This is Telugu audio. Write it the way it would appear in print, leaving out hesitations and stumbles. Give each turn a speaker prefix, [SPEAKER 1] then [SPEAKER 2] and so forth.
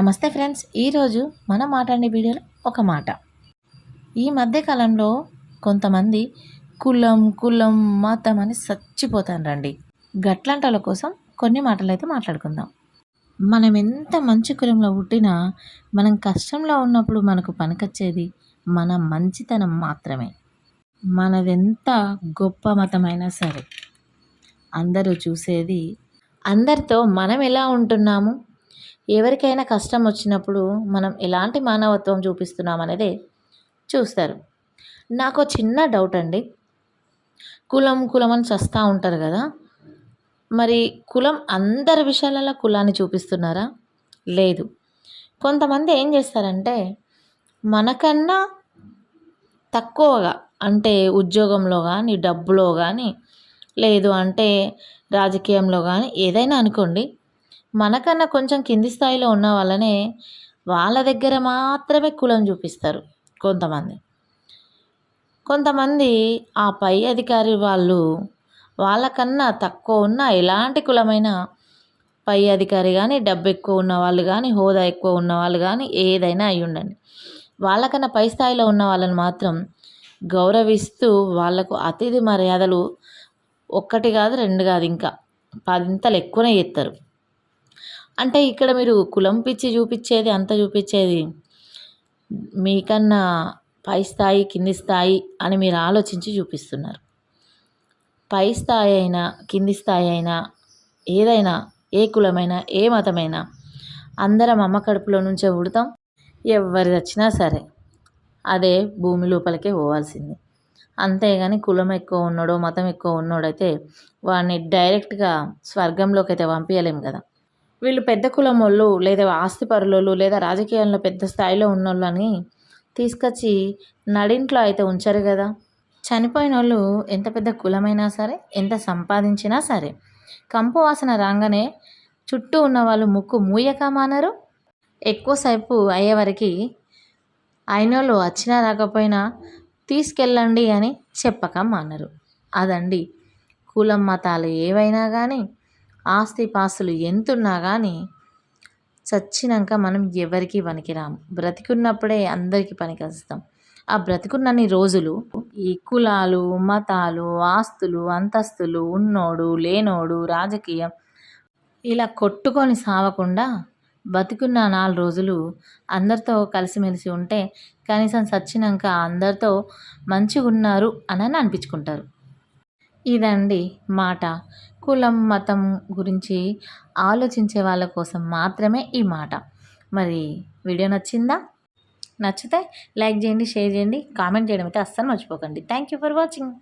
[SPEAKER 1] నమస్తే ఫ్రెండ్స్, ఈరోజు మనం మాట్లాడే వీడియోలో ఒక మాట. ఈ మధ్య కాలంలో కొంతమంది కులం కులం మతం అని చచ్చిపోతారండి. గట్లాంటోళ్ళ కోసం కొన్ని మాటలైతే మాట్లాడుకుందాం. మనం ఎంత మంచి కులంలో పుట్టినా మనం కష్టంలో ఉన్నప్పుడు మనకు పనికొచ్చేది మన మంచితనం మాత్రమే. మనదెంత గొప్ప మతమైనా సరే అందరూ చూసేది అందరితో మనం ఎలా ఉంటున్నాము, ఎవరికైనా కష్టం వచ్చినప్పుడు మనం ఎలాంటి మానవత్వం చూపిస్తున్నాం అనేది చూస్తారు. నాకు చిన్న డౌట్ అండి. కులం కులం అని చస్తూ ఉంటారు కదా, మరి కులం అందరి విషయాలలో కులాన్ని చూపిస్తున్నారా? లేదు. కొంతమంది ఏం చేస్తారంటే మనకన్నా తక్కువగా, అంటే ఉద్యోగంలో కానీ, డబ్బులో కానీ, లేదు అంటే రాజకీయంలో కానీ ఏదైనా అనుకోండి, మనకన్నా కొంచెం కింది స్థాయిలో ఉన్న వాళ్ళనే వాళ్ళ దగ్గర మాత్రమే కులం చూపిస్తారు కొంతమంది. కొంతమంది ఆ పై అధికారి వాళ్ళు వాళ్ళకన్నా తక్కువ ఉన్న ఎలాంటి కులమైన పై అధికారి కానీ, డబ్బు ఎక్కువ ఉన్న వాళ్ళు కానీ, హోదా ఎక్కువ ఉన్న వాళ్ళు కానీ ఏదైనా అయి ఉండండి, వాళ్ళకన్నా పై స్థాయిలో ఉన్న వాళ్ళని మాత్రం గౌరవిస్తూ వాళ్ళకు అతిథి మర్యాదలు ఒక్కటి కాదు, రెండు కాదు, ఇంకా పదింతలు ఎక్కువనే చేస్తారు. అంటే ఇక్కడ మీరు కులం పిచ్చి చూపించేది, అంత చూపించేది మీకన్నా పై స్థాయి కింది స్థాయి అని మీరు ఆలోచించి చూపిస్తున్నారు. పై స్థాయి అయినా కింది స్థాయి అయినా ఏదైనా, ఏ కులమైనా ఏ మతమైనా అందరం అమ్మ కడుపులో నుంచే పుడతాం. ఎవరు వచ్చినా సరే అదే భూమి లోపలికే పోవాల్సింది. అంతేగాని కులం ఎక్కువ ఉన్నాడో మతం ఎక్కువ ఉన్నాడైతే వాడిని డైరెక్ట్గా స్వర్గంలోకి అయితే పంపించలేము కదా. వీళ్ళు పెద్ద కులం వాళ్ళు, లేదా ఆస్తిపరులోళ్ళు, లేదా రాజకీయాల్లో పెద్ద స్థాయిలో ఉన్నోళ్ళు అని తీసుకొచ్చి నడింట్లో అయితే ఉంచరు కదా. చనిపోయిన వాళ్ళు ఎంత పెద్ద కులమైనా సరే, ఎంత సంపాదించినా సరే, కంపు వాసన రాగానే చుట్టూ ఉన్న వాళ్ళు ముక్కు మూయక మానరు. ఎక్కువసేపు అయ్యేవరకు అయినోళ్ళు వచ్చినా రాకపోయినా తీసుకెళ్ళండి అని చెప్పక మానరు. అదండి కులం మతాలు ఏవైనా కానీ, ఆస్తి పాస్తులు ఎంతున్నా కానీ చచ్చినాక మనం ఎవరికి పనికిరాము. బ్రతికున్నప్పుడే అందరికీ పనికొస్తాం. ఆ బ్రతికున్నన్ని రోజులు ఈ కులాలు మతాలు ఆస్తులు అంతస్తులు, ఉన్నోడు లేనోడు, రాజకీయం ఇలా కొట్టుకొని సావకుండా బతికున్న 4 రోజులు అందరితో కలిసిమెలిసి ఉంటే కనీసం చచ్చినాక అందరితో మంచిగా ఉన్నారు అని అనిపించుకుంటారు. ఇదండి మాట. కులం మతం గురించి ఆలోచించే వాళ్ళ కోసం మాత్రమే ఈ మాట. మరి వీడియో నచ్చిందా? నచ్చితే లైక్ చేయండి, షేర్ చేయండి, కామెంట్ చేయడం అయితే అస్సలు మర్చిపోకండి. Thank you for watching.